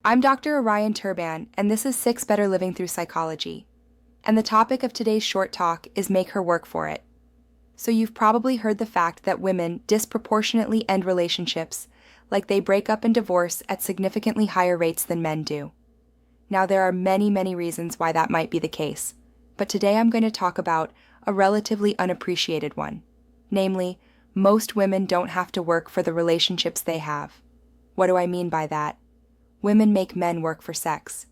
I'm Dr. Orion Turban, and this is 6 Better Living Through Psychology. And the topic of today's short talk is make her work for it. So you've probably heard the fact that women disproportionately end relationships, like they break up and divorce at significantly higher rates than men do. Now there are many reasons why that might be the case, but today I'm going to talk about a relatively unappreciated one. Namely, most women don't have to work for the relationships they have. What do I mean by that? Women make men work for sex.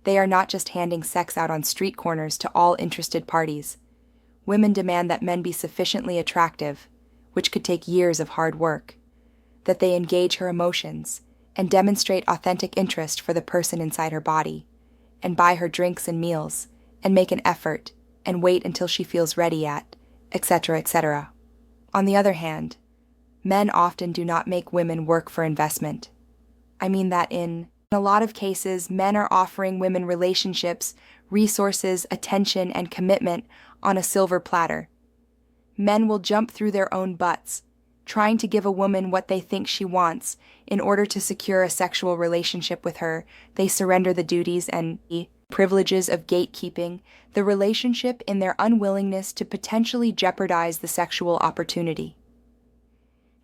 They are not just handing sex out on street corners to all interested parties. Women demand that men be sufficiently attractive, which could take years of hard work, that they engage her emotions and demonstrate authentic interest for the person inside her body, and buy her drinks and meals, and make an effort, and wait until she feels ready at, etc., etc. On the other hand, men often do not make women work for investment. I mean that in a lot of cases, men are offering women relationships, resources, attention, and commitment on a silver platter. Men will jump through their own butts, trying to give a woman what they think she wants. In order to secure a sexual relationship with her, they surrender the duties and privileges of gatekeeping the relationship in their unwillingness to potentially jeopardize the sexual opportunity.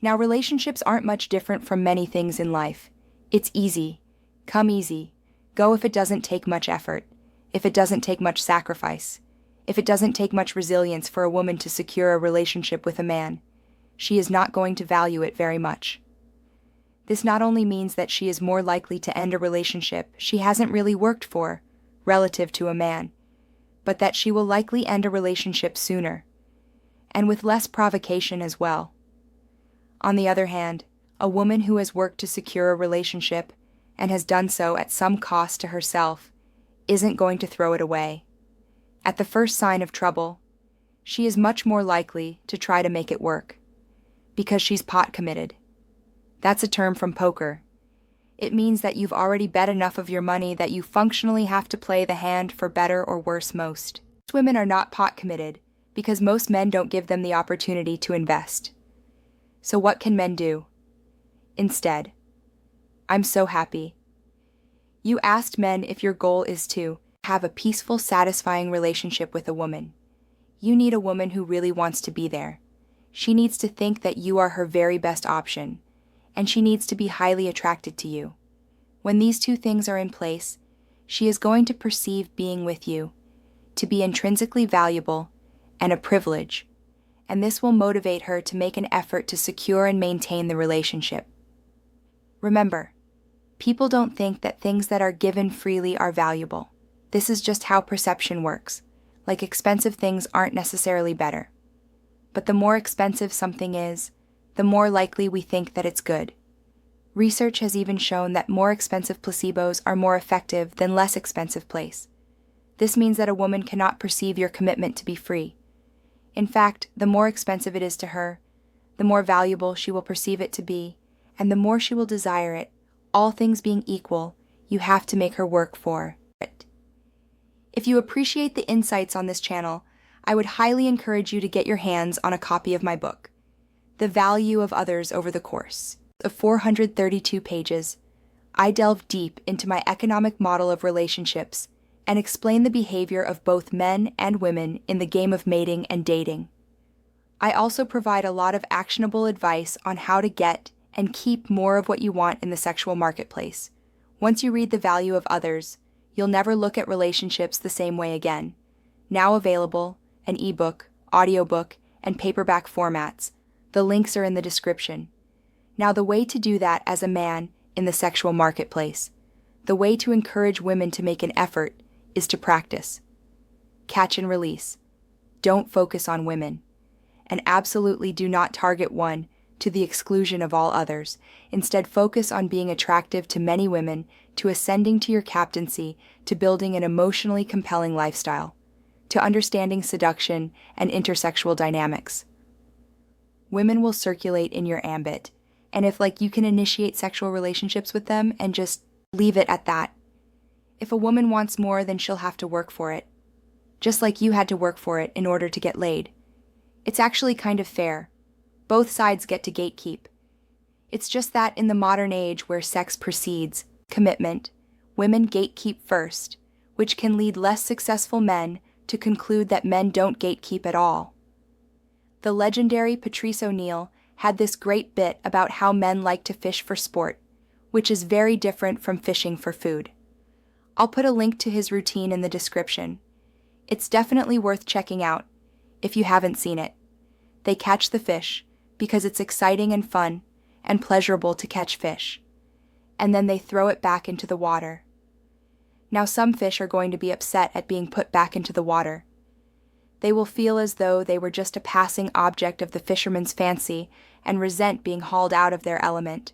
Now, relationships aren't much different from many things in life. It's easy. Come easy. Go if it doesn't take much effort, if it doesn't take much sacrifice, if it doesn't take much resilience for a woman to secure a relationship with a man. She is not going to value it very much. This not only means that she is more likely to end a relationship she hasn't really worked for, relative to a man, but that she will likely end a relationship sooner, and with less provocation as well. On the other hand, a woman who has worked to secure a relationship and has done so at some cost to herself isn't going to throw it away. At the first sign of trouble, she is much more likely to try to make it work, because she's pot committed. That's a term from poker. It means that you've already bet enough of your money that you functionally have to play the hand for better or worse most. Most women are not pot committed because most men don't give them the opportunity to invest. So what can men do? Instead, I'm so happy. You asked men if your goal is to have a peaceful, satisfying relationship with a woman. You need a woman who really wants to be there. She needs to think that you are her very best option, and she needs to be highly attracted to you. When these two things are in place, she is going to perceive being with you to be intrinsically valuable and a privilege, and this will motivate her to make an effort to secure and maintain the relationship. Remember, people don't think that things that are given freely are valuable. This is just how perception works. Like expensive things aren't necessarily better. But the more expensive something is, the more likely we think that it's good. Research has even shown that more expensive placebos are more effective than less expensive plays. This means that a woman cannot perceive your commitment to be free. In fact, the more expensive it is to her, the more valuable she will perceive it to be, and the more she will desire it. All things being equal, you have to make her work for it. If you appreciate the insights on this channel, I would highly encourage you to get your hands on a copy of my book, The Value of Others Over the Course. Of 432 pages, I delve deep into my economic model of relationships and explain the behavior of both men and women in the game of mating and dating. I also provide a lot of actionable advice on how to get and keep more of what you want in the sexual marketplace. Once you read The Value of Others, you'll never look at relationships the same way again. Now available in ebook, audiobook, and paperback formats. The links are in the description. Now the way to do that as a man in the sexual marketplace, the way to encourage women to make an effort, is to practice. Catch and release. Don't focus on women. And absolutely do not target one to the exclusion of all others. Instead, focus on being attractive to many women, to ascending to your captaincy, to building an emotionally compelling lifestyle, to understanding seduction and intersexual dynamics. Women will circulate in your ambit, and if you can initiate sexual relationships with them and just leave it at that. If a woman wants more, then she'll have to work for it, just like you had to work for it in order to get laid. It's actually kind of fair. Both sides get to gatekeep. It's just that in the modern age where sex precedes commitment, women gatekeep first, which can lead less successful men to conclude that men don't gatekeep at all. The legendary Patrice O'Neill had this great bit about how men like to fish for sport, which is very different from fishing for food. I'll put a link to his routine in the description. It's definitely worth checking out if you haven't seen it. They catch the fish because it's exciting and fun and pleasurable to catch fish, and then they throw it back into the water. Now some fish are going to be upset at being put back into the water. They will feel as though they were just a passing object of the fisherman's fancy and resent being hauled out of their element.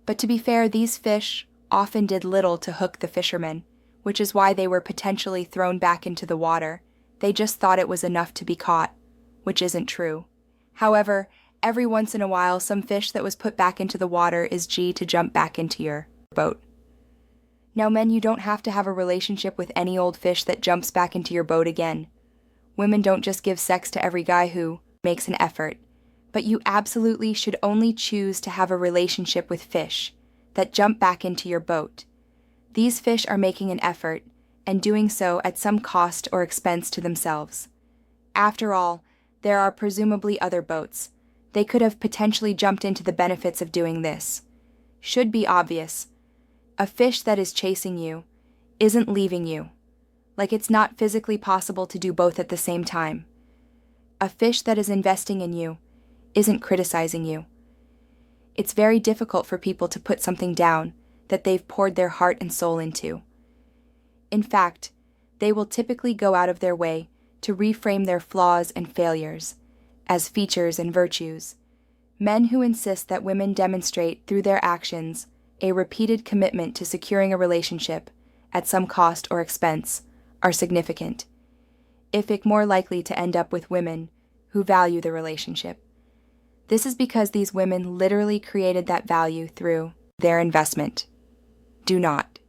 But to be fair, these fish often did little to hook the fisherman, which is why they were potentially thrown back into the water. They just thought it was enough to be caught, which isn't true. However, every once in a while, some fish that was put back into the water is to jump back into your boat. Now men, you don't have to have a relationship with any old fish that jumps back into your boat again. Women don't just give sex to every guy who makes an effort, but you absolutely should only choose to have a relationship with fish that jump back into your boat. These fish are making an effort, and doing so at some cost or expense to themselves. After all, there are presumably other boats. They could have potentially jumped into the benefits of doing this. Should be obvious. A fish that is chasing you isn't leaving you. Like it's not physically possible to do both at the same time. A fish that is investing in you isn't criticizing you. It's very difficult for people to put something down that they've poured their heart and soul into. In fact, they will typically go out of their way to reframe their flaws and failures as features and virtues. Men who insist that women demonstrate through their actions a repeated commitment to securing a relationship at some cost or expense are significant, if more likely to end up with women who value the relationship. This is because these women literally created that value through their investment. Do not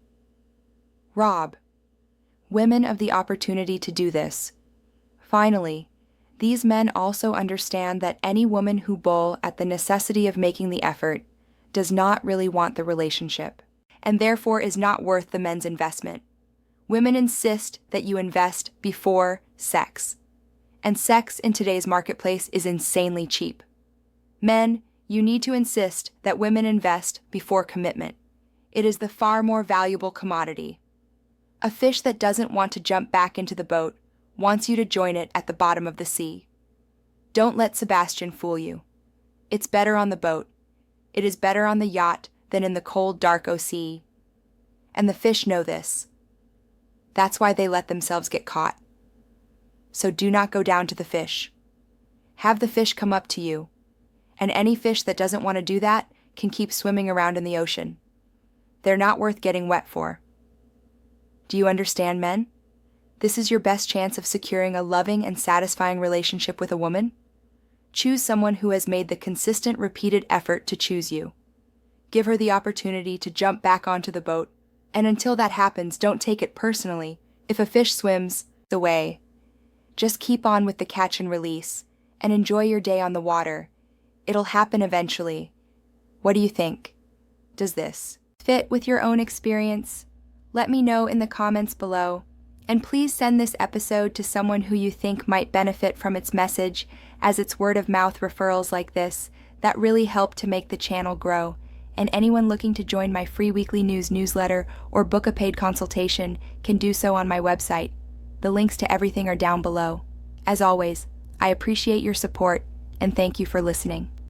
rob women of the opportunity to do this. Finally, these men also understand that any woman who bulls at the necessity of making the effort does not really want the relationship, and therefore is not worth the men's investment. Women insist that you invest before sex, and sex in today's marketplace is insanely cheap. Men, you need to insist that women invest before commitment. It is the far more valuable commodity. A fish that doesn't want to jump back into the boat wants you to join it at the bottom of the sea. Don't let Sebastian fool you. It's better on the boat. It is better on the yacht than in the cold, dark sea. And the fish know this. That's why they let themselves get caught. So do not go down to the fish. Have the fish come up to you. And any fish that doesn't want to do that can keep swimming around in the ocean. They're not worth getting wet for. Do you understand, men? This is your best chance of securing a loving and satisfying relationship with a woman. Choose someone who has made the consistent, repeated effort to choose you. Give her the opportunity to jump back onto the boat, and until that happens, don't take it personally if a fish swims away. Just keep on with the catch and release, and enjoy your day on the water. It'll happen eventually. What do you think? Does this fit with your own experience? Let me know in the comments below. And please send this episode to someone who you think might benefit from its message, as it's word-of-mouth referrals like this that really help to make the channel grow. And anyone looking to join my free weekly newsletter or book a paid consultation can do so on my website. The links to everything are down below. As always, I appreciate your support and thank you for listening.